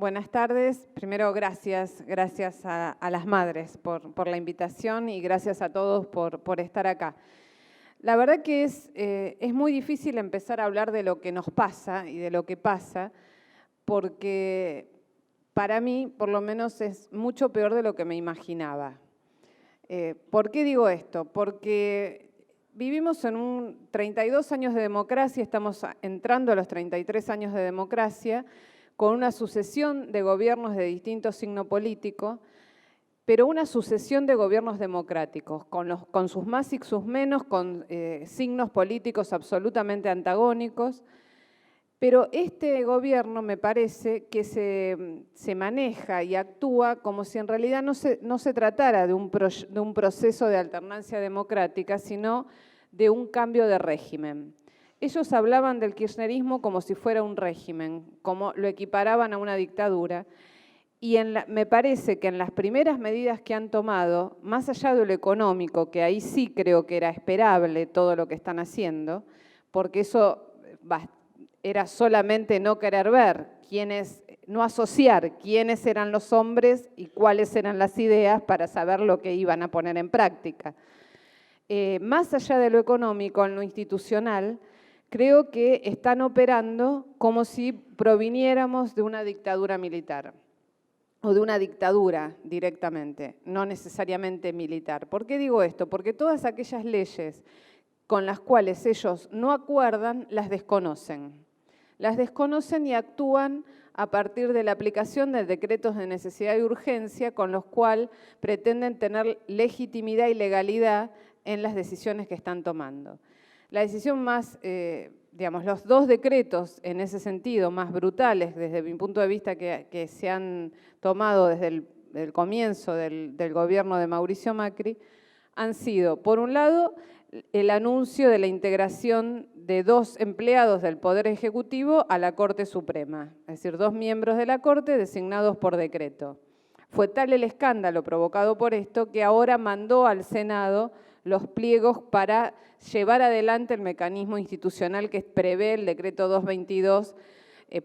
buenas tardes. Primero, gracias a las madres por la invitación y gracias a todos por estar acá. La verdad que es muy difícil empezar a hablar de lo que nos pasa y de lo que pasa, porque para mí, por lo menos, es mucho peor de lo que me imaginaba. ¿Por qué digo esto? Porque vivimos en 32 años de democracia, estamos entrando a los 33 años de democracia, con una sucesión de gobiernos de distinto signo político, pero una sucesión de gobiernos democráticos, con sus más y sus menos, con signos políticos absolutamente antagónicos. Pero este gobierno me parece que se maneja y actúa como si en realidad no se tratara de un proceso de alternancia democrática, sino de un cambio de régimen. Ellos hablaban del kirchnerismo como si fuera un régimen, como lo equiparaban a una dictadura. Y me parece que en las primeras medidas que han tomado, más allá de lo económico, que ahí sí creo que era esperable todo lo que están haciendo, porque eso era solamente no querer ver, no asociar quiénes eran los hombres y cuáles eran las ideas para saber lo que iban a poner en práctica. Más allá de lo económico, en lo institucional, creo que están operando como si proviniéramos de una dictadura militar o de una dictadura directamente, no necesariamente militar. ¿Por qué digo esto? Porque todas aquellas leyes con las cuales ellos no acuerdan, las desconocen. Las desconocen y actúan a partir de la aplicación de decretos de necesidad y urgencia con los cuales pretenden tener legitimidad y legalidad en las decisiones que están tomando. La decisión más, los dos decretos en ese sentido más brutales desde mi punto de vista que se han tomado desde el comienzo del gobierno de Mauricio Macri han sido, por un lado, el anuncio de la integración de 2 empleados del Poder Ejecutivo a la Corte Suprema, es decir, 2 miembros de la Corte designados por decreto. Fue tal el escándalo provocado por esto que ahora mandó al Senado los pliegos para llevar adelante el mecanismo institucional que prevé el decreto 222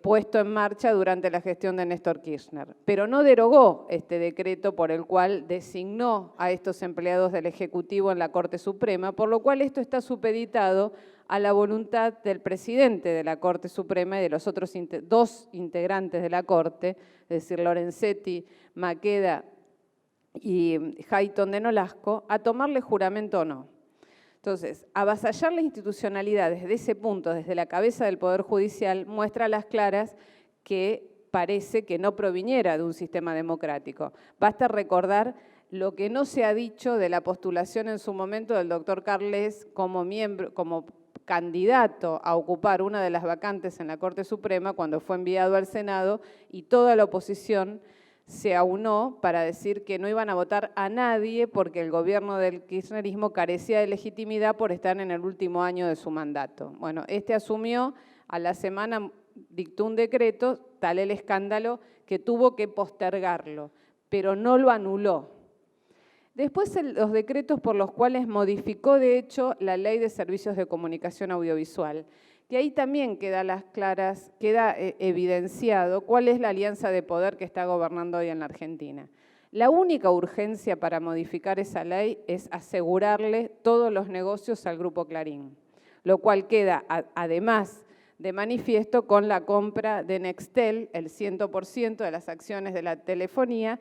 puesto en marcha durante la gestión de Néstor Kirchner. Pero no derogó este decreto por el cual designó a estos empleados del Ejecutivo en la Corte Suprema, por lo cual esto está supeditado a la voluntad del presidente de la Corte Suprema y de los otros 2 integrantes de la Corte, es decir, Lorenzetti, Maqueda y Hayton de Nolasco, a tomarle juramento o no. Entonces, avasallar la institucionalidad desde ese punto, desde la cabeza del Poder Judicial, muestra a las claras que parece que no proviniera de un sistema democrático. Basta recordar lo que no se ha dicho de la postulación en su momento del doctor Carles como candidato a ocupar una de las vacantes en la Corte Suprema cuando fue enviado al Senado y toda la oposición se aunó para decir que no iban a votar a nadie porque el gobierno del kirchnerismo carecía de legitimidad por estar en el último año de su mandato. Bueno, asumió, a la semana dictó un decreto, tal el escándalo que tuvo que postergarlo, pero no lo anuló. Después los decretos por los cuales modificó, de hecho, la Ley de Servicios de Comunicación Audiovisual, que ahí también queda evidenciado cuál es la alianza de poder que está gobernando hoy en la Argentina. La única urgencia para modificar esa ley es asegurarle todos los negocios al Grupo Clarín, lo cual queda, además de manifiesto, con la compra de Nextel, el 100% de las acciones de la telefonía,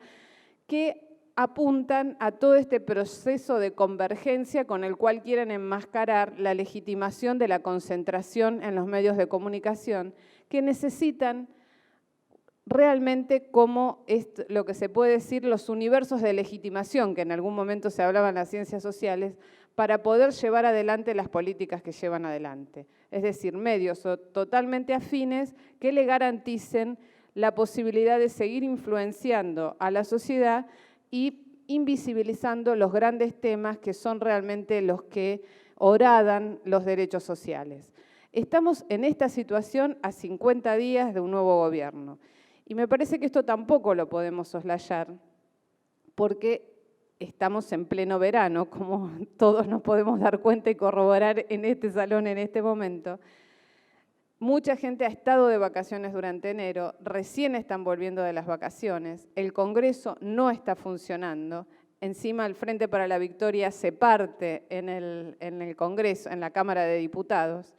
que apuntan a todo este proceso de convergencia con el cual quieren enmascarar la legitimación de la concentración en los medios de comunicación, que necesitan realmente como lo que se puede decir los universos de legitimación, que en algún momento se hablaba en las ciencias sociales, para poder llevar adelante las políticas que llevan adelante. Es decir, medios totalmente afines que le garanticen la posibilidad de seguir influenciando a la sociedad y invisibilizando los grandes temas que son realmente los que horadan los derechos sociales. Estamos en esta situación a 50 días de un nuevo gobierno. Y me parece que esto tampoco lo podemos soslayar, porque estamos en pleno verano, como todos nos podemos dar cuenta y corroborar en este salón en este momento. Mucha gente ha estado de vacaciones durante enero, recién están volviendo de las vacaciones, el Congreso no está funcionando, encima el Frente para la Victoria se parte en el Congreso, en la Cámara de Diputados.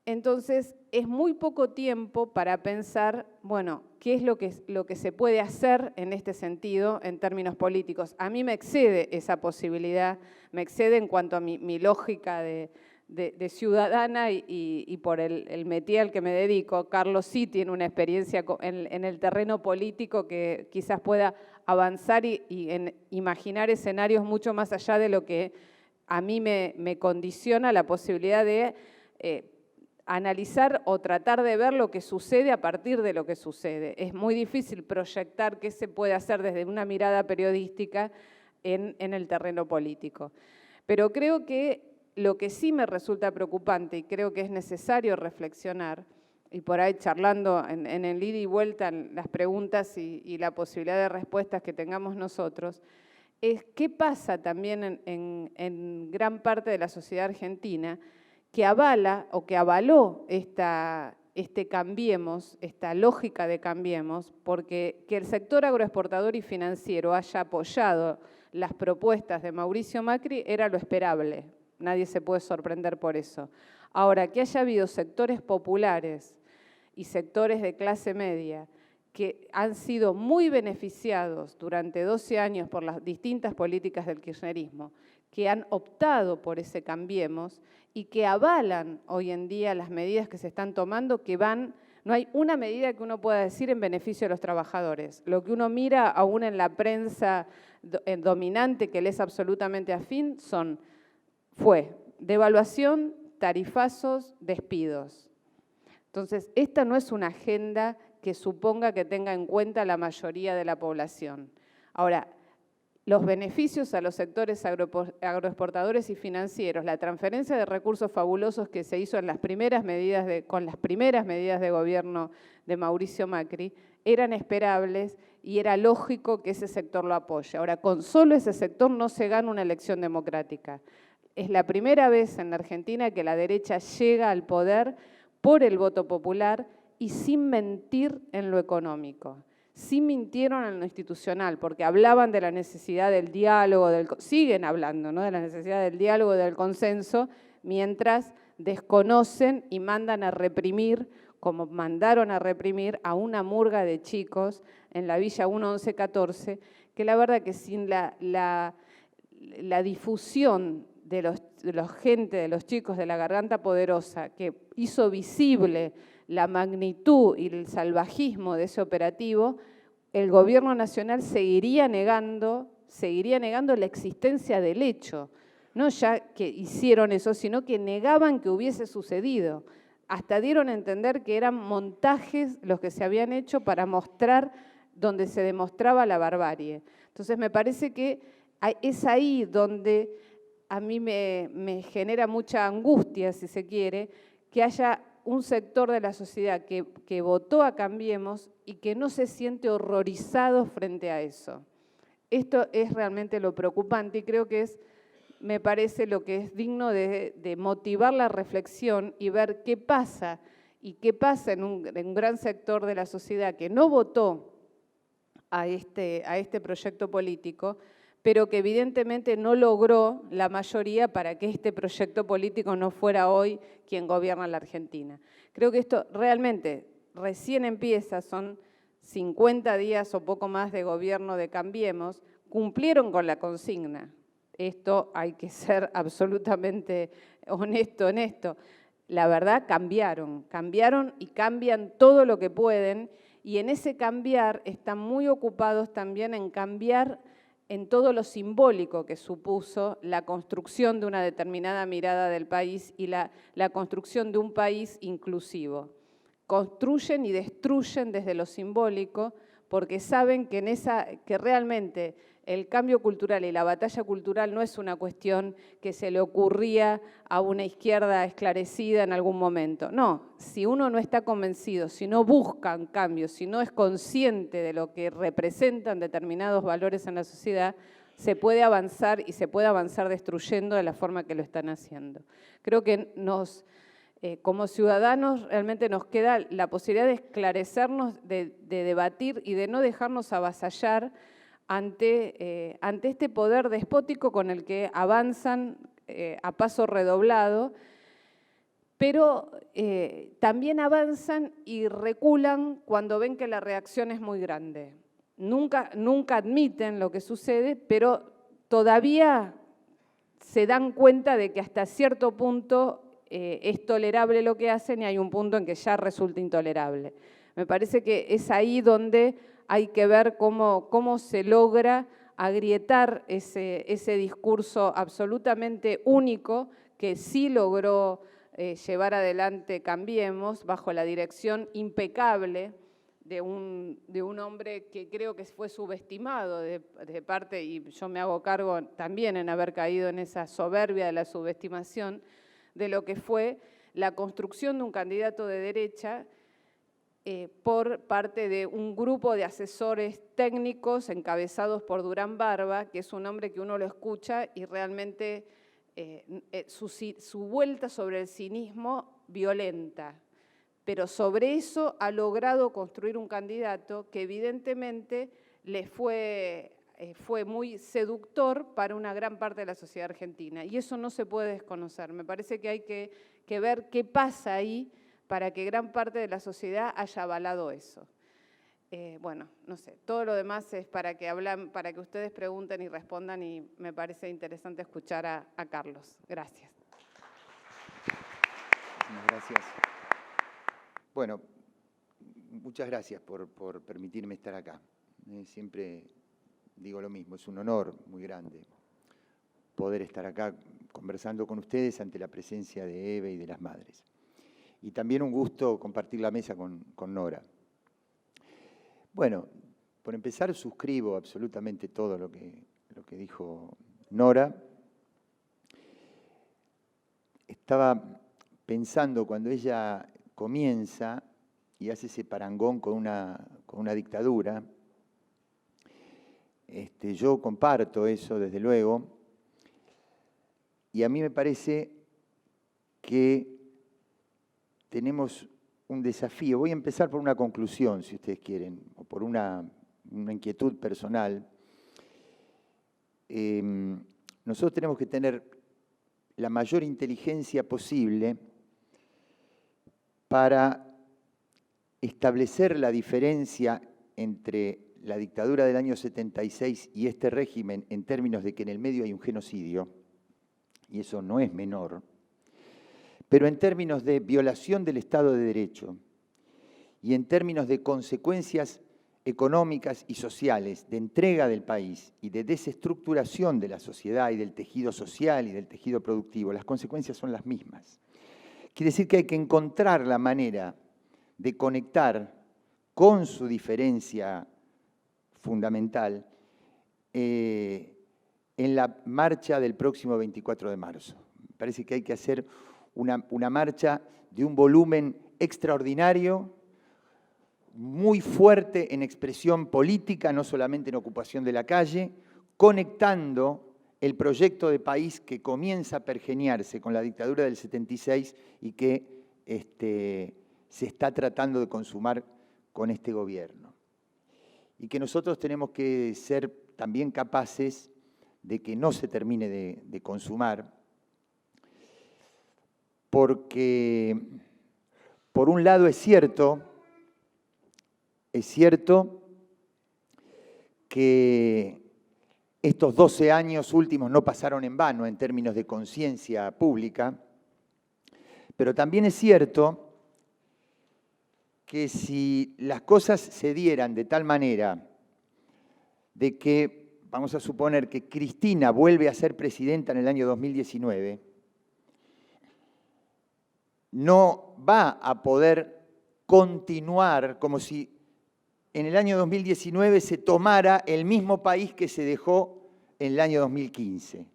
Entonces, es muy poco tiempo para pensar, bueno, qué es lo que se puede hacer en este sentido en términos políticos. A mí me excede esa posibilidad, me excede en cuanto a mi lógica de ciudadana y por el métier al que me dedico. Carlos sí tiene una experiencia en el terreno político que quizás pueda avanzar y imaginar escenarios mucho más allá de lo que a mí me condiciona la posibilidad de analizar o tratar de ver lo que sucede a partir de lo que sucede. Es muy difícil proyectar qué se puede hacer desde una mirada periodística en el terreno político. Pero creo que lo que sí me resulta preocupante y creo que es necesario reflexionar, y por ahí charlando en el ida y vuelta en las preguntas y la posibilidad de respuestas que tengamos nosotros, es qué pasa también en gran parte de la sociedad argentina que avala o que avaló este Cambiemos, esta lógica de Cambiemos, porque que el sector agroexportador y financiero haya apoyado las propuestas de Mauricio Macri era lo esperable. Nadie se puede sorprender por eso. Ahora, que haya habido sectores populares y sectores de clase media que han sido muy beneficiados durante 12 años por las distintas políticas del kirchnerismo, que han optado por ese Cambiemos y que avalan hoy en día las medidas que se están tomando, que no hay una medida que uno pueda decir en beneficio de los trabajadores. Lo que uno mira aún en la prensa dominante, que le es absolutamente afín, fue devaluación, tarifazos, despidos. Entonces, esta no es una agenda que suponga que tenga en cuenta la mayoría de la población. Ahora, los beneficios a los sectores agroexportadores y financieros, la transferencia de recursos fabulosos que se hizo con las primeras medidas de gobierno de Mauricio Macri, eran esperables y era lógico que ese sector lo apoye. Ahora, con solo ese sector no se gana una elección democrática. Es la primera vez en la Argentina que la derecha llega al poder por el voto popular y sin mentir en lo económico. Sí mintieron en lo institucional, porque hablaban de la necesidad del diálogo, siguen hablando, ¿no?, de la necesidad del diálogo, del consenso, mientras desconocen y mandan a reprimir, como mandaron a reprimir a una murga de chicos en la Villa 1-11-14, que la verdad que sin la difusión de los chicos de la Garganta Poderosa, que hizo visible la magnitud y el salvajismo de ese operativo, el gobierno nacional seguiría negando la existencia del hecho. No ya que hicieron eso, sino que negaban que hubiese sucedido. Hasta dieron a entender que eran montajes los que se habían hecho para mostrar donde se demostraba la barbarie. Entonces me parece que es ahí donde a mí me genera mucha angustia, si se quiere, que haya un sector de la sociedad que votó a Cambiemos y que no se siente horrorizado frente a eso. Esto es realmente lo preocupante y creo que me parece lo que es digno de motivar la reflexión y ver qué pasa en un gran sector de la sociedad que no votó a este proyecto político, pero que evidentemente no logró la mayoría para que este proyecto político no fuera hoy quien gobierna la Argentina. Creo que esto realmente recién empieza, son 50 días o poco más de gobierno de Cambiemos, cumplieron con la consigna. Esto hay que ser absolutamente honesto en esto. La verdad, cambiaron y cambian todo lo que pueden, y en ese cambiar están muy ocupados también en cambiar en todo lo simbólico que supuso la construcción de una determinada mirada del país y la construcción de un país inclusivo. Construyen y destruyen desde lo simbólico porque saben que realmente el cambio cultural y la batalla cultural no es una cuestión que se le ocurría a una izquierda esclarecida en algún momento. No, si uno no está convencido, si no buscan cambios, si no es consciente de lo que representan determinados valores en la sociedad, se puede avanzar y se puede avanzar destruyendo de la forma que lo están haciendo. Creo que Como ciudadanos realmente nos queda la posibilidad de esclarecernos, de debatir y de no dejarnos avasallar ante este poder despótico con el que avanzan a paso redoblado, pero también avanzan y reculan cuando ven que la reacción es muy grande. Nunca admiten lo que sucede, pero todavía se dan cuenta de que hasta cierto punto es tolerable lo que hacen y hay un punto en que ya resulta intolerable. Me parece que es ahí donde hay que ver cómo se logra agrietar ese discurso absolutamente único que sí logró llevar adelante Cambiemos bajo la dirección impecable de un hombre que creo que fue subestimado de parte, y yo me hago cargo también en haber caído en esa soberbia de la subestimación, de lo que fue la construcción de un candidato de derecha por parte de un grupo de asesores técnicos encabezados por Durán Barba, que es un hombre que uno lo escucha y realmente su vuelta sobre el cinismo violenta. Pero sobre eso ha logrado construir un candidato que evidentemente le fue muy seductor para una gran parte de la sociedad argentina. Y eso no se puede desconocer. Me parece que hay que ver qué pasa ahí para que gran parte de la sociedad haya avalado eso. Bueno, no sé, todo lo demás es para que ustedes pregunten y respondan, y me parece interesante escuchar a Carlos. Gracias. Muchas gracias. Bueno, muchas gracias por permitirme estar acá. Siempre digo lo mismo, es un honor muy grande poder estar acá conversando con ustedes ante la presencia de Eve y de las madres. Y también un gusto compartir la mesa con Nora. Bueno, por empezar suscribo absolutamente todo lo que dijo Nora. Estaba pensando cuando ella comienza y hace ese parangón con una dictadura. Yo comparto eso, desde luego, y a mí me parece que tenemos un desafío. Voy a empezar por una conclusión, si ustedes quieren, o por una inquietud personal. Nosotros tenemos que tener la mayor inteligencia posible para establecer la diferencia entre la dictadura del año 76 y este régimen en términos de que en el medio hay un genocidio, y eso no es menor, pero en términos de violación del Estado de Derecho y en términos de consecuencias económicas y sociales, de entrega del país y de desestructuración de la sociedad y del tejido social y del tejido productivo, las consecuencias son las mismas. Quiere decir que hay que encontrar la manera de conectar con su diferencia fundamental en la marcha del próximo 24 de marzo. Me parece que hay que hacer una marcha de un volumen extraordinario, muy fuerte en expresión política, no solamente en ocupación de la calle, conectando el proyecto de país que comienza a pergeniarse con la dictadura del 76 y que se está tratando de consumar con este gobierno. Y que nosotros tenemos que ser también capaces de que no se termine de consumar, porque por un lado es cierto que estos 12 años últimos no pasaron en vano en términos de conciencia pública, pero también es cierto que si las cosas se dieran de tal manera de que, vamos a suponer que Cristina vuelve a ser presidenta en el año 2019, no va a poder continuar como si en el año 2019 se tomara el mismo país que se dejó en el año 2015.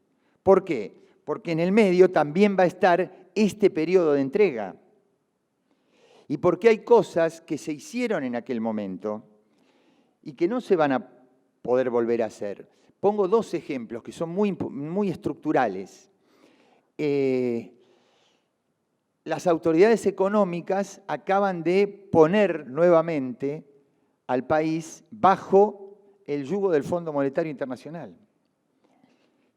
¿Por qué? Porque en el medio también va a estar este periodo de entrega. Y porque hay cosas que se hicieron en aquel momento y que no se van a poder volver a hacer. Pongo dos ejemplos que son muy estructurales. las autoridades económicas acaban de poner nuevamente al país bajo el yugo del Fondo Monetario Internacional,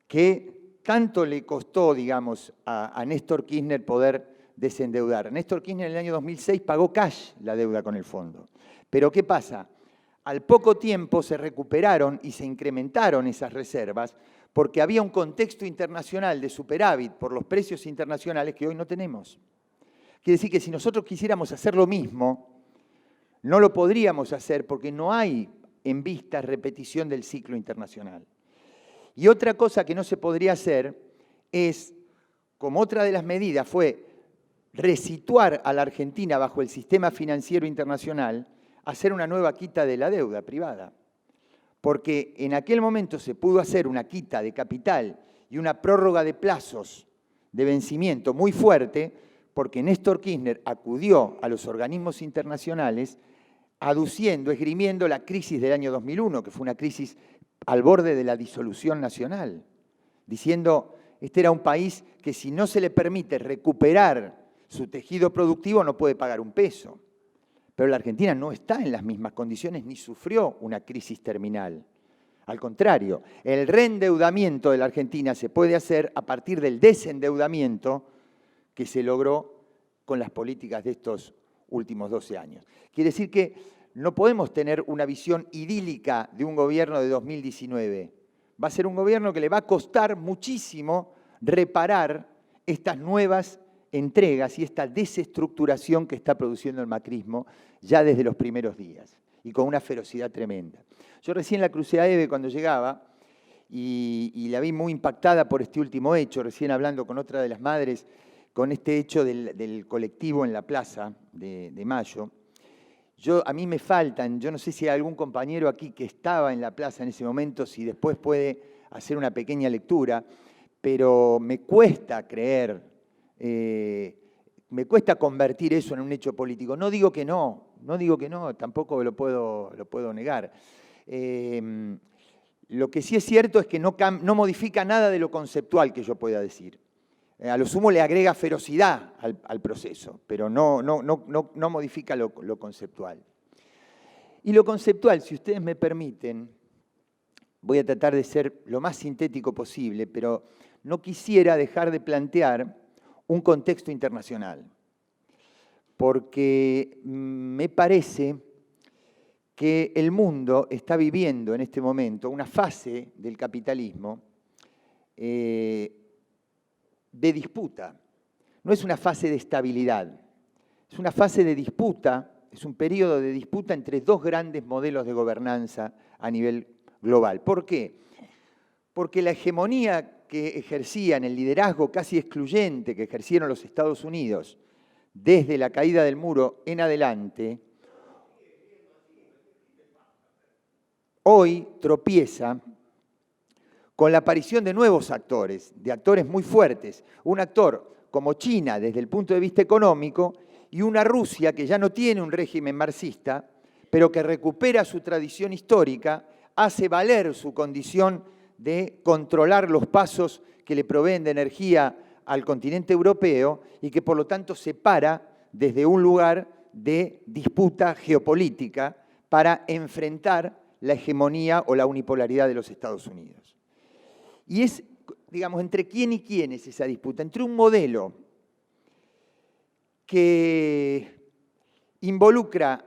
que tanto le costó, digamos, a Néstor Kirchner poder desendeudar. Néstor Kirchner en el año 2006 pagó cash la deuda con el fondo. Pero ¿qué pasa? Al poco tiempo se recuperaron y se incrementaron esas reservas porque había un contexto internacional de superávit por los precios internacionales que hoy no tenemos. Quiere decir que si nosotros quisiéramos hacer lo mismo, no lo podríamos hacer porque no hay en vista repetición del ciclo internacional. Y otra cosa que no se podría hacer es, como otra de las medidas fue resituar a la Argentina bajo el sistema financiero internacional, hacer una nueva quita de la deuda privada. Porque en aquel momento se pudo hacer una quita de capital y una prórroga de plazos de vencimiento muy fuerte, porque Néstor Kirchner acudió a los organismos internacionales aduciendo, esgrimiendo la crisis del año 2001, que fue una crisis al borde de la disolución nacional, diciendo, este era un país que si no se le permite recuperar su tejido productivo no puede pagar un peso. Pero la Argentina no está en las mismas condiciones ni sufrió una crisis terminal. Al contrario, el reendeudamiento de la Argentina se puede hacer a partir del desendeudamiento que se logró con las políticas de estos últimos 12 años. Quiere decir que no podemos tener una visión idílica de un gobierno de 2019. Va a ser un gobierno que le va a costar muchísimo reparar estas nuevas entregas y esta desestructuración que está produciendo el macrismo ya desde los primeros días y con una ferocidad tremenda. Yo recién la crucé a Eve cuando llegaba y la vi muy impactada por este último hecho, recién hablando con otra de las madres, con este hecho del colectivo en la Plaza de Mayo. A mí me faltan, yo no sé si hay algún compañero aquí que estaba en la plaza en ese momento, si después puede hacer una pequeña lectura, pero me cuesta creer, me cuesta convertir eso en un hecho político. No digo que no, tampoco lo puedo negar. Lo que sí es cierto es que no modifica nada de lo conceptual que yo pueda decir. A lo sumo le agrega ferocidad al proceso, pero no modifica lo conceptual. Y lo conceptual, si ustedes me permiten, voy a tratar de ser lo más sintético posible, pero no quisiera dejar de plantear un contexto internacional, porque me parece que el mundo está viviendo en este momento una fase del capitalismo de disputa. No es una fase de estabilidad, es una fase de disputa, es un periodo de disputa entre dos grandes modelos de gobernanza a nivel global. ¿Por qué? Porque la hegemonía que ejercían, el liderazgo casi excluyente que ejercieron los Estados Unidos desde la caída del muro en adelante, hoy tropieza con la aparición de nuevos actores, de actores muy fuertes. Un actor como China desde el punto de vista económico y una Rusia que ya no tiene un régimen marxista, pero que recupera su tradición histórica, hace valer su condición de controlar los pasos que le proveen de energía al continente europeo y que por lo tanto se para desde un lugar de disputa geopolítica para enfrentar la hegemonía o la unipolaridad de los Estados Unidos. Y es, digamos, entre quién y quién es esa disputa, entre un modelo que involucra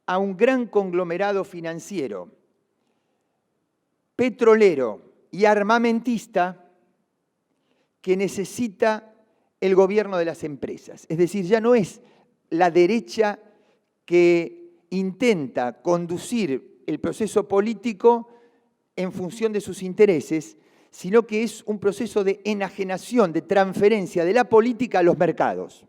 a un gran conglomerado financiero, petrolero y armamentista que necesita el gobierno de las empresas. Es decir, ya no es la derecha que intenta conducir el proceso político en función de sus intereses, sino que es un proceso de enajenación, de transferencia de la política a los mercados.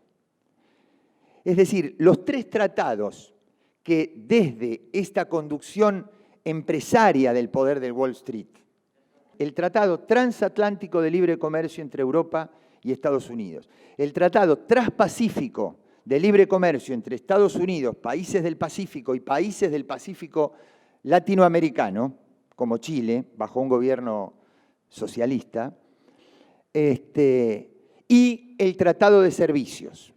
Es decir, los tres tratados que desde esta conducción empresaria del poder del Wall Street, el Tratado Transatlántico de Libre Comercio entre Europa y Estados Unidos, el Tratado Transpacífico de Libre Comercio entre Estados Unidos, países del Pacífico y países del Pacífico latinoamericano, como Chile, bajo un gobierno socialista, y el Tratado de Servicios.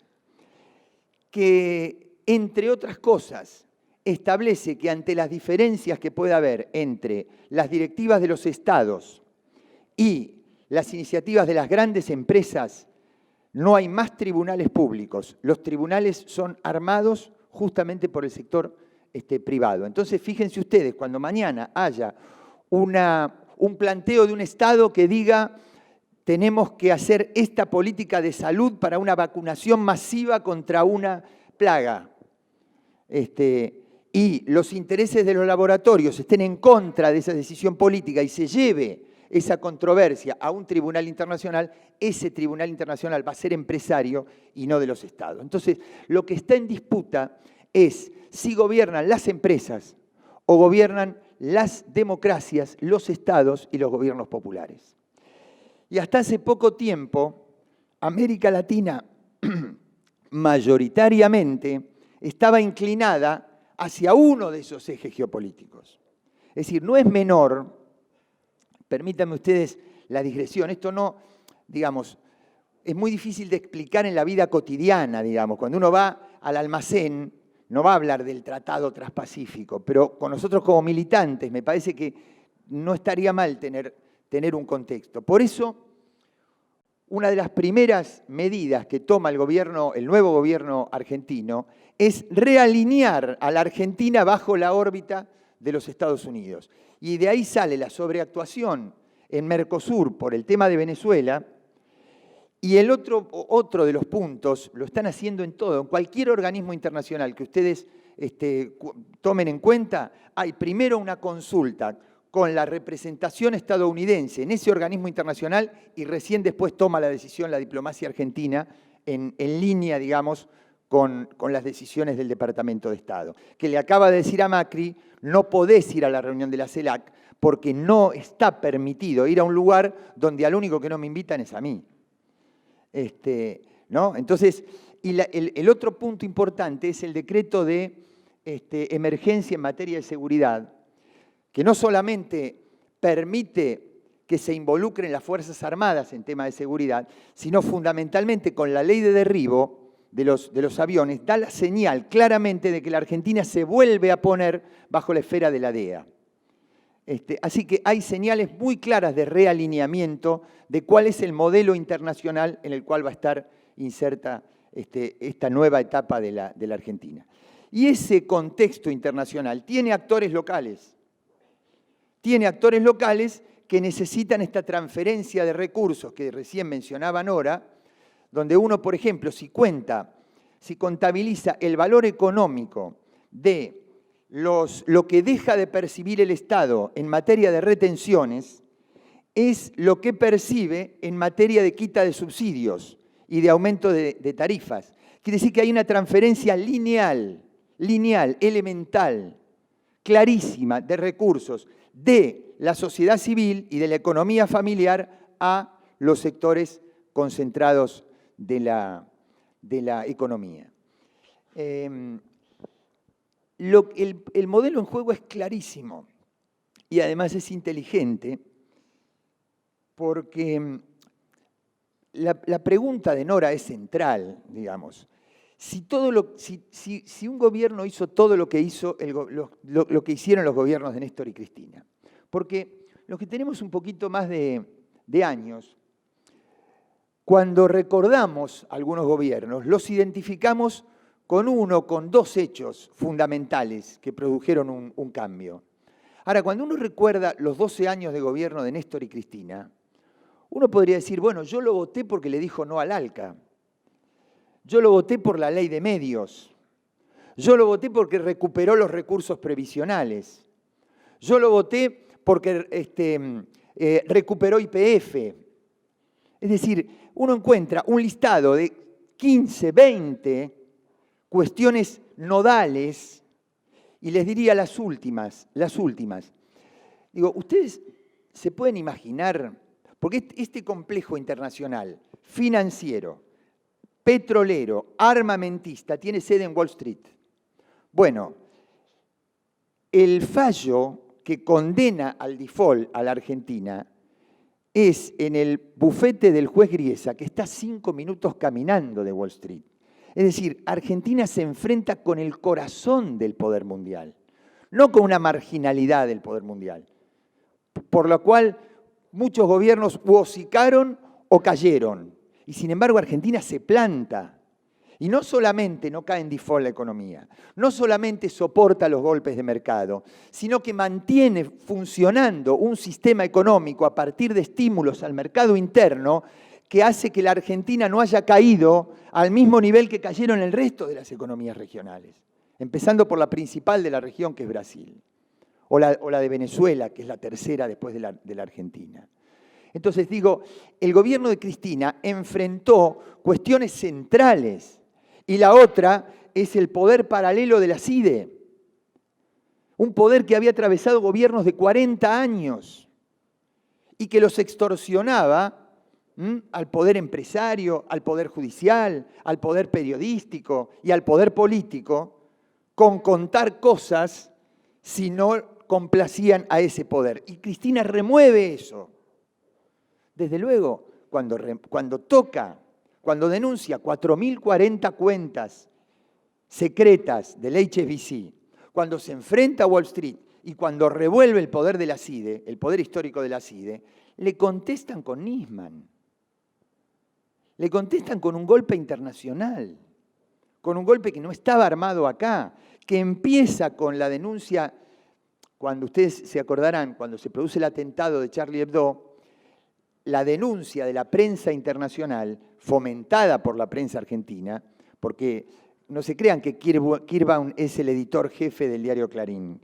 que, entre otras cosas, establece que ante las diferencias que puede haber entre las directivas de los estados y las iniciativas de las grandes empresas, no hay más tribunales públicos. Los tribunales son armados justamente por el sector privado. Entonces, fíjense ustedes, cuando mañana haya un planteo de un Estado que diga tenemos que hacer esta política de salud para una vacunación masiva contra una plaga, y los intereses de los laboratorios estén en contra de esa decisión política y se lleve esa controversia a un tribunal internacional, ese tribunal internacional va a ser empresario y no de los Estados. Entonces, lo que está en disputa es si gobiernan las empresas o gobiernan las democracias, los estados y los gobiernos populares. Y hasta hace poco tiempo, América Latina mayoritariamente estaba inclinada hacia uno de esos ejes geopolíticos. Es decir, no es menor, permítanme ustedes la digresión, esto no, digamos, es muy difícil de explicar en la vida cotidiana, digamos, cuando uno va al almacén, no va a hablar del Tratado Transpacífico, pero con nosotros como militantes me parece que no estaría mal tener un contexto. Por eso, una de las primeras medidas que toma el nuevo gobierno argentino es realinear a la Argentina bajo la órbita de los Estados Unidos. Y de ahí sale la sobreactuación en Mercosur por el tema de Venezuela. Y el otro de los puntos, lo están haciendo en todo, en cualquier organismo internacional que ustedes tomen en cuenta, hay primero una consulta con la representación estadounidense en ese organismo internacional y recién después toma la decisión la diplomacia argentina en línea, digamos, con las decisiones del Departamento de Estado. Que le acaba de decir a Macri, no podés ir a la reunión de la CELAC porque no está permitido ir a un lugar donde al único que no me invitan es a mí. ¿No? Entonces, el otro punto importante es el decreto de emergencia en materia de seguridad, que no solamente permite que se involucren las Fuerzas Armadas en tema de seguridad, sino fundamentalmente con la ley de derribo de los aviones, da la señal claramente de que la Argentina se vuelve a poner bajo la esfera de la DEA. Así que hay señales muy claras de realineamiento de cuál es el modelo internacional en el cual va a estar inserta esta nueva etapa de la Argentina. Y ese contexto internacional tiene actores locales. Tiene actores locales que necesitan esta transferencia de recursos que recién mencionaba Nora, donde uno, por ejemplo, si contabiliza el valor económico de lo que deja de percibir el Estado en materia de retenciones, es lo que percibe en materia de quita de subsidios y de aumento de tarifas. Quiere decir que hay una transferencia lineal, elemental, clarísima de recursos de la sociedad civil y de la economía familiar a los sectores concentrados de la economía. El modelo en juego es clarísimo y además es inteligente porque la pregunta de Nora es central, digamos. Si un gobierno hizo todo lo que hizo lo que hicieron los gobiernos de Néstor y Cristina, porque los que tenemos un poquito más de años, cuando recordamos algunos gobiernos, los identificamos con dos hechos fundamentales que produjeron un cambio. Ahora, cuando uno recuerda los 12 años de gobierno de Néstor y Cristina, uno podría decir, bueno, yo lo voté porque le dijo no al ALCA. Yo lo voté por la ley de medios. Yo lo voté porque recuperó los recursos previsionales. Yo lo voté porque recuperó YPF. Es decir, uno encuentra un listado de 15, 20 cuestiones nodales y les diría las últimas. Digo, ustedes se pueden imaginar, porque este complejo internacional, financiero, petrolero, armamentista, tiene sede en Wall Street. Bueno, el fallo que condena al default a la Argentina es en el bufete del juez Griesa, que está 5 minutos caminando de Wall Street. Es decir, Argentina se enfrenta con el corazón del poder mundial, no con una marginalidad del poder mundial, por lo cual muchos gobiernos o hocicaron o cayeron. Y sin embargo Argentina se planta. Y no solamente no cae en default la economía, no solamente soporta los golpes de mercado, sino que mantiene funcionando un sistema económico a partir de estímulos al mercado interno que hace que la Argentina no haya caído al mismo nivel que cayeron el resto de las economías regionales, empezando por la principal de la región, que es Brasil, o la de Venezuela, que es la tercera después de la Argentina. Entonces digo, el gobierno de Cristina enfrentó cuestiones centrales, y la otra es el poder paralelo de la CIDE, un poder que había atravesado gobiernos de 40 años y que los extorsionaba al poder empresario, al poder judicial, al poder periodístico y al poder político con contar cosas si no complacían a ese poder. Y Cristina remueve eso. Desde luego, cuando denuncia 4.040 cuentas secretas del HSBC, cuando se enfrenta a Wall Street y cuando revuelve el poder de la CIDE, el poder histórico de la CIDE, le contestan con Nisman. Le contestan con un golpe internacional, con un golpe que no estaba armado acá, que empieza con la denuncia, cuando ustedes se acordarán, cuando se produce el atentado de Charlie Hebdo, la denuncia de la prensa internacional, fomentada por la prensa argentina, porque no se crean que Kirwan es el editor jefe del diario Clarín.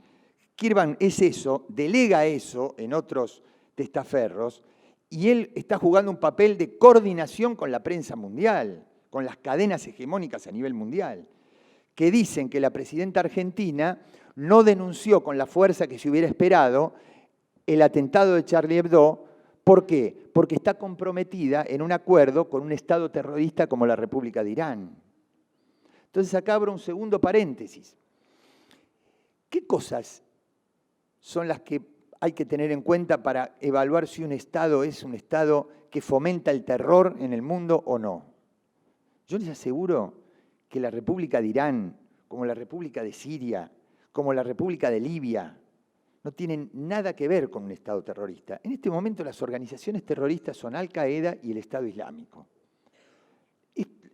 Kirwan es eso, delega eso en otros testaferros, y él está jugando un papel de coordinación con la prensa mundial, con las cadenas hegemónicas a nivel mundial, que dicen que la presidenta argentina no denunció con la fuerza que se hubiera esperado el atentado de Charlie Hebdo. ¿Por qué? Porque está comprometida en un acuerdo con un Estado terrorista como la República de Irán. Entonces acá abro un segundo paréntesis. ¿Qué cosas son las que hay que tener en cuenta para evaluar si un Estado es un Estado que fomenta el terror en el mundo o no? Yo les aseguro que la República de Irán, como la República de Siria, como la República de Libia, no tienen nada que ver con un Estado terrorista. En este momento las organizaciones terroristas son Al-Qaeda y el Estado Islámico.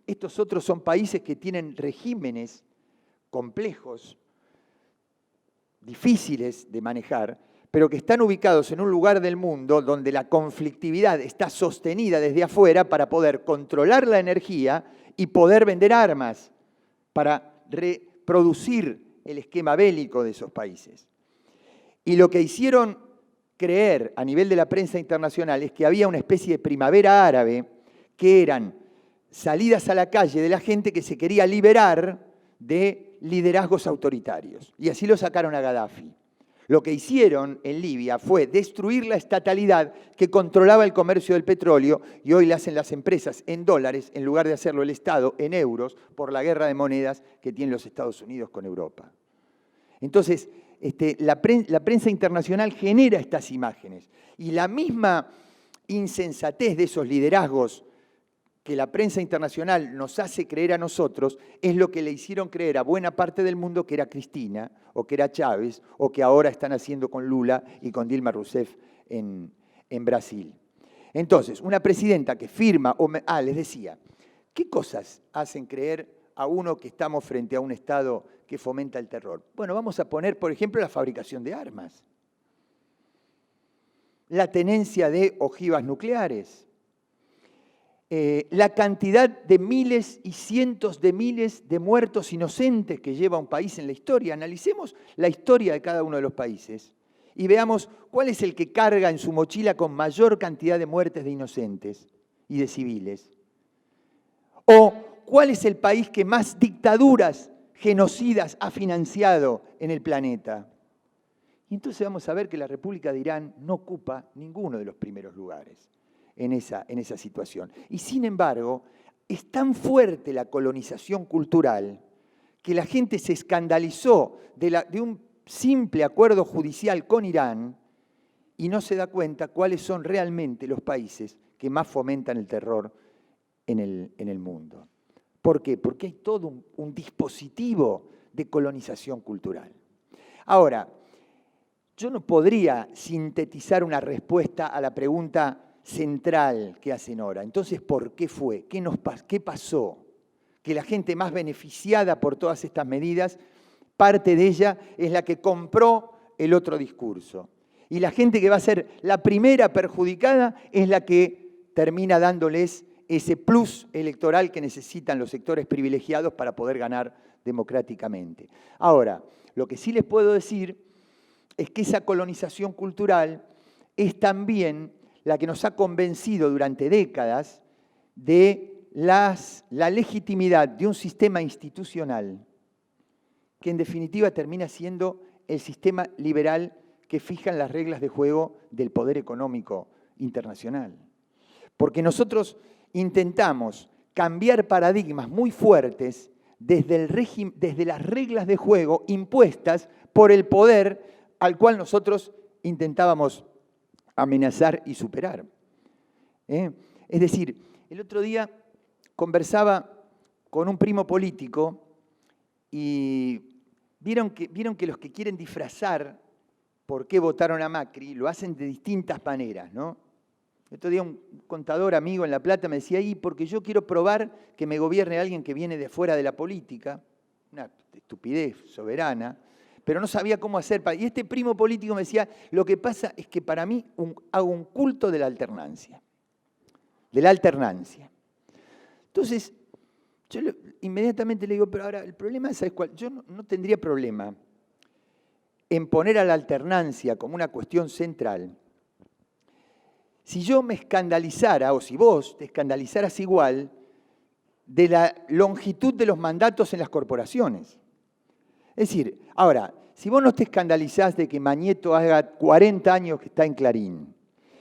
Estos otros son países que tienen regímenes complejos, difíciles de manejar, pero que están ubicados en un lugar del mundo donde la conflictividad está sostenida desde afuera para poder controlar la energía y poder vender armas para reproducir el esquema bélico de esos países. Y lo que hicieron creer a nivel de la prensa internacional es que había una especie de primavera árabe, que eran salidas a la calle de la gente que se quería liberar de liderazgos autoritarios. Y así lo sacaron a Gaddafi. Lo que hicieron en Libia fue destruir la estatalidad que controlaba el comercio del petróleo, y hoy le hacen las empresas en dólares en lugar de hacerlo el Estado en euros por la guerra de monedas que tienen los Estados Unidos con Europa. Entonces, la prensa internacional genera estas imágenes, y la misma insensatez de esos liderazgos que la prensa internacional nos hace creer a nosotros es lo que le hicieron creer a buena parte del mundo que era Cristina, o que era Chávez, o que ahora están haciendo con Lula y con Dilma Rousseff en Brasil. Entonces, una presidenta que firma, les decía, ¿qué cosas hacen creer a uno que estamos frente a un Estado que fomenta el terror? Bueno, vamos a poner, por ejemplo, la fabricación de armas, la tenencia de ojivas nucleares, la cantidad de miles y cientos de miles de muertos inocentes que lleva un país en la historia. Analicemos la historia de cada uno de los países y veamos cuál es el que carga en su mochila con mayor cantidad de muertes de inocentes y de civiles. O cuál es el país que más dictaduras genocidas ha financiado en el planeta. Y entonces vamos a ver que la República de Irán no ocupa ninguno de los primeros lugares en esa situación. Y sin embargo, es tan fuerte la colonización cultural que la gente se escandalizó de un simple acuerdo judicial con Irán y no se da cuenta cuáles son realmente los países que más fomentan el terror en el mundo. ¿Por qué? Porque hay todo un dispositivo de colonización cultural. Ahora, yo no podría sintetizar una respuesta a la pregunta central que hacen ahora. Entonces, ¿por qué fue? ¿Qué pasó? Que la gente más beneficiada por todas estas medidas, parte de ella es la que compró el otro discurso. Y la gente que va a ser la primera perjudicada es la que termina dándoles ese plus electoral que necesitan los sectores privilegiados para poder ganar democráticamente. Ahora, lo que sí les puedo decir es que esa colonización cultural es también la que nos ha convencido durante décadas de la legitimidad de un sistema institucional que en definitiva termina siendo el sistema liberal que fijan las reglas de juego del poder económico internacional. Porque nosotros intentamos cambiar paradigmas muy fuertes desde las reglas de juego impuestas por el poder al cual nosotros intentábamos amenazar y superar. Es decir, el otro día conversaba con un primo político y vieron que los que quieren disfrazar por qué votaron a Macri lo hacen de distintas maneras, ¿no? El otro día un contador amigo en La Plata me decía, porque yo quiero probar que me gobierne alguien que viene de fuera de la política, una estupidez soberana, pero no sabía cómo hacer. Y este primo político me decía, lo que pasa es que para mí hago un culto de la alternancia. Entonces, yo inmediatamente le digo, pero ahora el problema es, ¿sabes cuál? Yo no tendría problema en poner a la alternancia como una cuestión central, si yo me escandalizara, o si vos te escandalizaras igual, de la longitud de los mandatos en las corporaciones. Es decir, ahora, si vos no te escandalizás de que Mañeto haga 40 años que está en Clarín,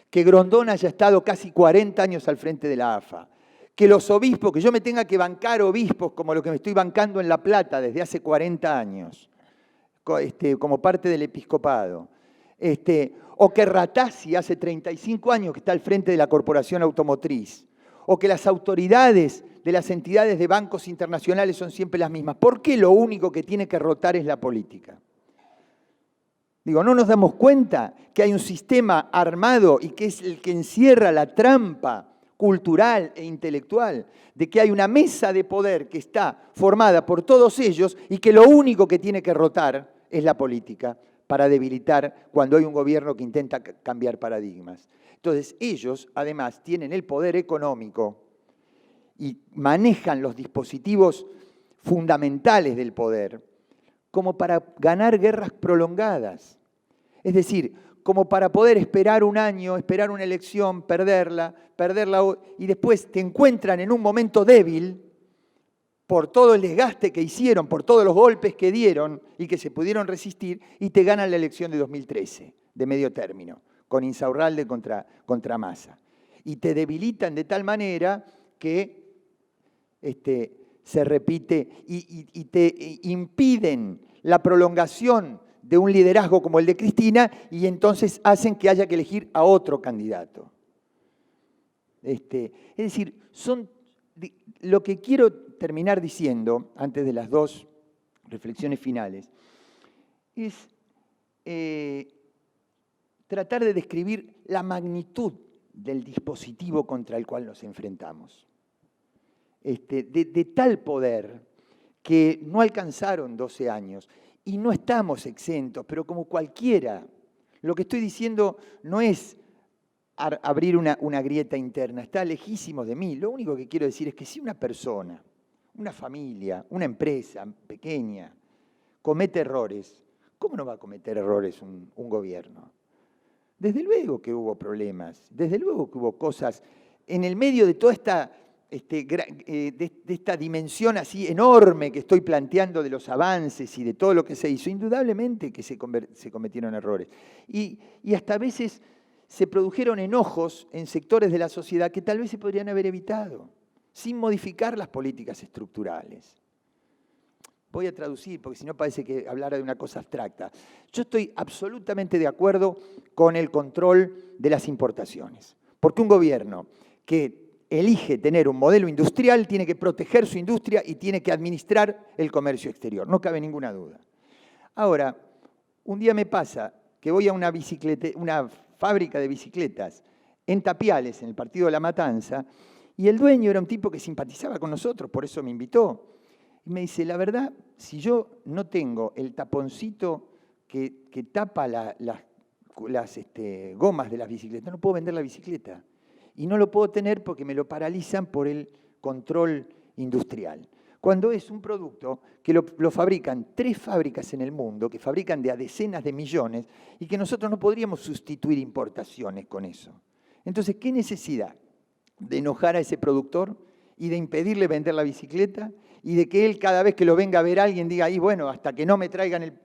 que Grondona haya estado casi 40 años al frente de la AFA, que los obispos, que yo me tenga que bancar obispos como lo que me estoy bancando en La Plata desde hace 40 años, como parte del episcopado, o que Ratazzi hace 35 años que está al frente de la Corporación Automotriz, o que las autoridades de las entidades de bancos internacionales son siempre las mismas. ¿Por qué lo único que tiene que rotar es la política? Digo, ¿no nos damos cuenta que hay un sistema armado y que es el que encierra la trampa cultural e intelectual, de que hay una mesa de poder que está formada por todos ellos y que lo único que tiene que rotar es la política para debilitar cuando hay un gobierno que intenta cambiar paradigmas? Entonces, ellos, además, tienen el poder económico y manejan los dispositivos fundamentales del poder como para ganar guerras prolongadas. Es decir, como para poder esperar un año, esperar una elección, perderla, y después te encuentran en un momento débil por todo el desgaste que hicieron, por todos los golpes que dieron y que se pudieron resistir, y te ganan la elección de 2013, de medio término, con Insaurralde contra Massa. Y te debilitan de tal manera que se repite y te impiden la prolongación de un liderazgo como el de Cristina, y entonces hacen que haya que elegir a otro candidato. Es decir, lo que quiero terminar diciendo, antes de las dos reflexiones finales, es tratar de describir la magnitud del dispositivo contra el cual nos enfrentamos. De tal poder que no alcanzaron 12 años y no estamos exentos, pero como cualquiera. Lo que estoy diciendo no es abrir una grieta interna, está lejísimo de mí. Lo único que quiero decir es que si una persona, una familia, una empresa pequeña comete errores, ¿cómo no va a cometer errores un gobierno? Desde luego que hubo problemas, desde luego que hubo cosas en el medio de toda esta dimensión así enorme que estoy planteando de los avances y de todo lo que se hizo. Indudablemente que se cometieron errores. Y hasta a veces se produjeron enojos en sectores de la sociedad que tal vez se podrían haber evitado, sin modificar las políticas estructurales. Voy a traducir, porque si no parece que hablara de una cosa abstracta. Yo estoy absolutamente de acuerdo con el control de las importaciones, porque un gobierno que elige tener un modelo industrial, tiene que proteger su industria y tiene que administrar el comercio exterior, no cabe ninguna duda. Ahora, un día me pasa que voy a una fábrica de bicicletas en Tapiales, en el partido de La Matanza, y el dueño era un tipo que simpatizaba con nosotros, por eso me invitó. Y me dice, la verdad, si yo no tengo el taponcito que tapa las gomas de las bicicletas, no puedo vender la bicicleta. Y no lo puedo tener porque me lo paralizan por el control industrial. Cuando es un producto que lo fabrican 3 fábricas en el mundo, que fabrican de a decenas de millones, y que nosotros no podríamos sustituir importaciones con eso. Entonces, ¿qué necesidad de enojar a ese productor y de impedirle vender la bicicleta y de que él cada vez que lo venga a ver alguien diga, y bueno, hasta que no me traigan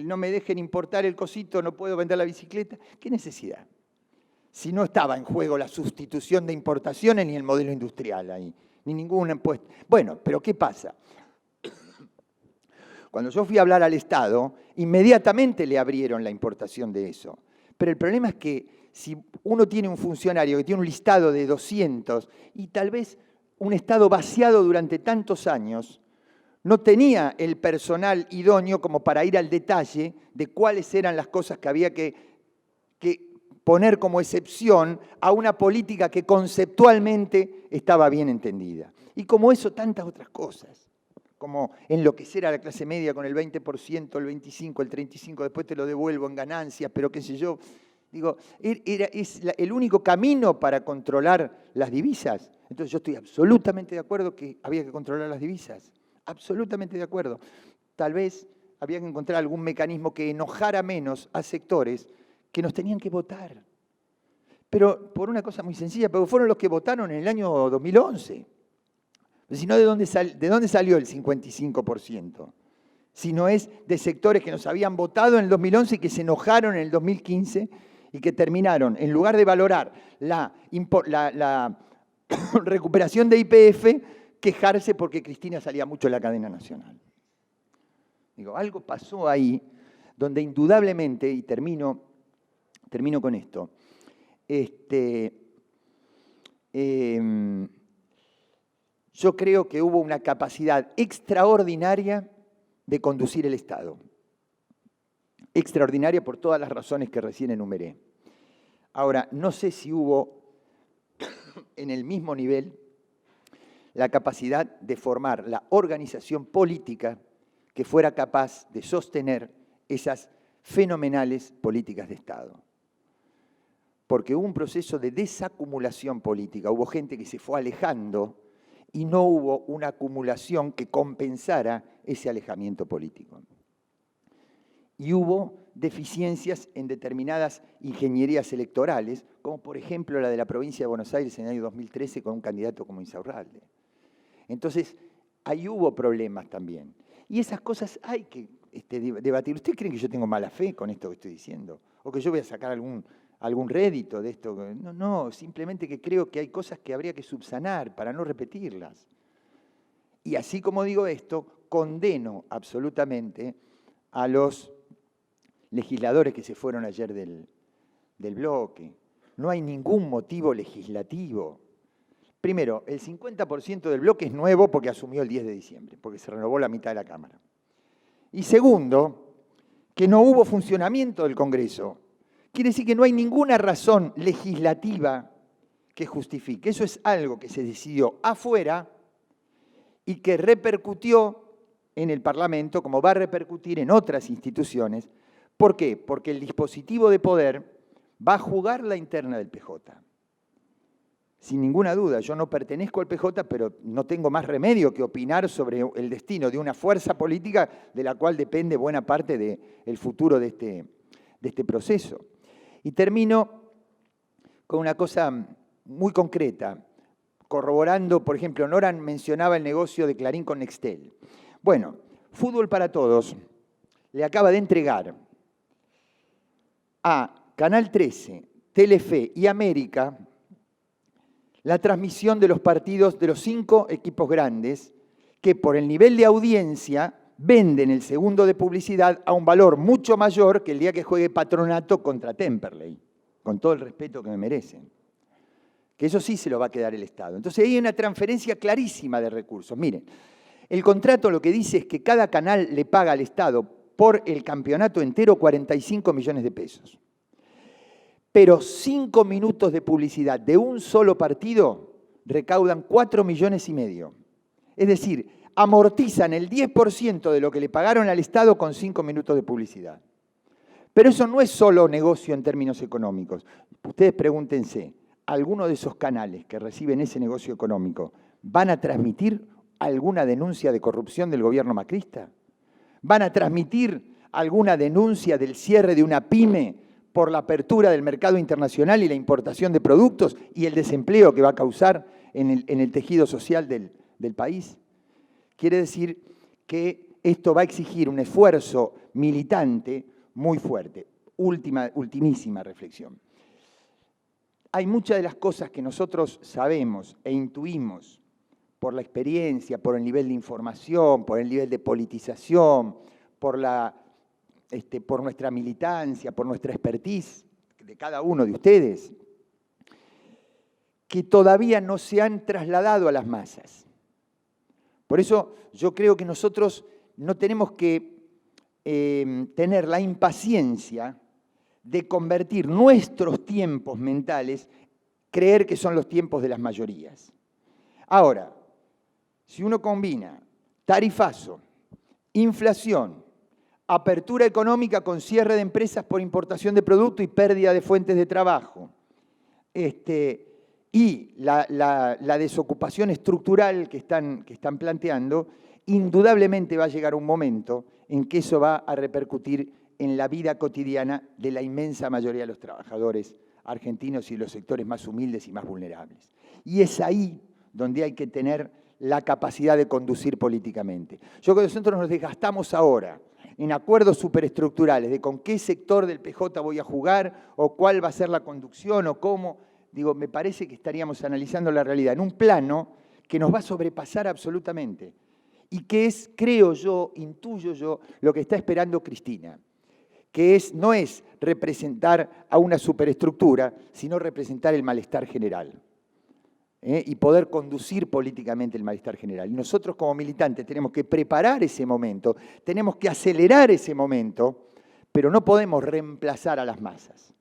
no me dejen importar el cosito, no puedo vender la bicicleta? ¿Qué necesidad? Si no estaba en juego la sustitución de importaciones ni el modelo industrial ahí, ni ningún impuesto. Bueno, pero ¿qué pasa? Cuando yo fui a hablar al Estado, inmediatamente le abrieron la importación de eso. Pero el problema es que si uno tiene un funcionario que tiene un listado de 200 y tal vez un Estado vaciado durante tantos años, no tenía el personal idóneo como para ir al detalle de cuáles eran las cosas que había que poner como excepción a una política que conceptualmente estaba bien entendida. Y como eso, tantas otras cosas, como enloquecer a la clase media con el 20%, el 25%, el 35%, después te lo devuelvo en ganancias, pero qué sé yo. Digo, es el único camino para controlar las divisas. Entonces yo estoy absolutamente de acuerdo que había que controlar las divisas. Absolutamente de acuerdo. Tal vez había que encontrar algún mecanismo que enojara menos a sectores que nos tenían que votar. Pero por una cosa muy sencilla, porque fueron los que votaron en el año 2011. Si no, ¿de dónde salió el 55%? Si no es de sectores que nos habían votado en el 2011 y que se enojaron en el 2015 y que terminaron, en lugar de valorar la recuperación de YPF, quejarse porque Cristina salía mucho en la cadena nacional. Digo, algo pasó ahí donde indudablemente, y termino con esto, yo creo que hubo una capacidad extraordinaria de conducir el Estado. Extraordinaria por todas las razones que recién enumeré. Ahora, no sé si hubo en el mismo nivel la capacidad de formar la organización política que fuera capaz de sostener esas fenomenales políticas de Estado. Porque hubo un proceso de desacumulación política, hubo gente que se fue alejando y no hubo una acumulación que compensara ese alejamiento político. Y hubo deficiencias en determinadas ingenierías electorales, como por ejemplo la de la provincia de Buenos Aires en el año 2013 con un candidato como Insaurralde. Entonces, ahí hubo problemas también. Y esas cosas hay que debatir. ¿Ustedes creen que yo tengo mala fe con esto que estoy diciendo? ¿O que yo voy a sacar algún rédito de esto? No, simplemente que creo que hay cosas que habría que subsanar para no repetirlas. Y así como digo esto, condeno absolutamente a los legisladores que se fueron ayer del bloque. No hay ningún motivo legislativo. Primero, el 50% del bloque es nuevo porque asumió el 10 de diciembre, porque se renovó la mitad de la Cámara. Y segundo, que no hubo funcionamiento del Congreso. Quiere decir que no hay ninguna razón legislativa que justifique. Eso es algo que se decidió afuera y que repercutió en el Parlamento, como va a repercutir en otras instituciones. ¿Por qué? Porque el dispositivo de poder va a jugar la interna del PJ. Sin ninguna duda, yo no pertenezco al PJ, pero no tengo más remedio que opinar sobre el destino de una fuerza política de la cual depende buena parte del futuro de este proceso. Y termino con una cosa muy concreta, corroborando, por ejemplo, Noran mencionaba el negocio de Clarín con Nextel. Bueno, Fútbol para Todos le acaba de entregar a Canal 13, Telefe y América la transmisión de los partidos de los 5 equipos grandes que por el nivel de audiencia venden el segundo de publicidad a un valor mucho mayor que el día que juegue Patronato contra Temperley, con todo el respeto que me merecen. que eso sí se lo va a quedar el Estado. Entonces hay una transferencia clarísima de recursos. Miren, el contrato lo que dice es que cada canal le paga al Estado por el campeonato entero 45 millones de pesos. Pero 5 minutos de publicidad de un solo partido recaudan 4,5 millones. Es decir, amortizan el 10% de lo que le pagaron al Estado con 5 minutos de publicidad. Pero eso no es solo negocio en términos económicos. Ustedes pregúntense, ¿alguno de esos canales que reciben ese negocio económico van a transmitir alguna denuncia de corrupción del gobierno macrista? ¿Van a transmitir alguna denuncia del cierre de una pyme por la apertura del mercado internacional y la importación de productos y el desempleo que va a causar en el tejido social del país? Quiere decir que esto va a exigir un esfuerzo militante muy fuerte. Ultimísima reflexión. Hay muchas de las cosas que nosotros sabemos e intuimos por la experiencia, por el nivel de información, por el nivel de politización, por nuestra militancia, por nuestra expertise de cada uno de ustedes, que todavía no se han trasladado a las masas. Por eso yo creo que nosotros no tenemos que tener la impaciencia de convertir nuestros tiempos mentales, creer que son los tiempos de las mayorías. Ahora, si uno combina tarifazo, inflación, apertura económica con cierre de empresas por importación de productos y pérdida de fuentes de trabajo, y la desocupación estructural que están planteando, indudablemente va a llegar un momento en que eso va a repercutir en la vida cotidiana de la inmensa mayoría de los trabajadores argentinos y de los sectores más humildes y más vulnerables. Y es ahí donde hay que tener la capacidad de conducir políticamente. Yo creo que nosotros nos desgastamos ahora en acuerdos superestructurales de con qué sector del PJ voy a jugar o cuál va a ser la conducción o cómo. Digo, me parece que estaríamos analizando la realidad en un plano que nos va a sobrepasar absolutamente y que es, creo yo, intuyo yo, lo que está esperando Cristina, que no es representar a una superestructura, sino representar el malestar general y poder conducir políticamente el malestar general. Y nosotros como militantes tenemos que preparar ese momento, tenemos que acelerar ese momento, pero no podemos reemplazar a las masas.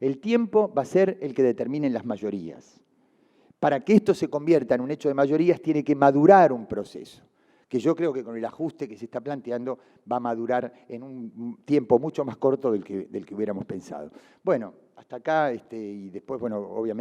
El tiempo va a ser el que determinen las mayorías. Para que esto se convierta en un hecho de mayorías tiene que madurar un proceso, que yo creo que con el ajuste que se está planteando va a madurar en un tiempo mucho más corto del que hubiéramos pensado. Bueno, hasta acá y después, bueno, obviamente.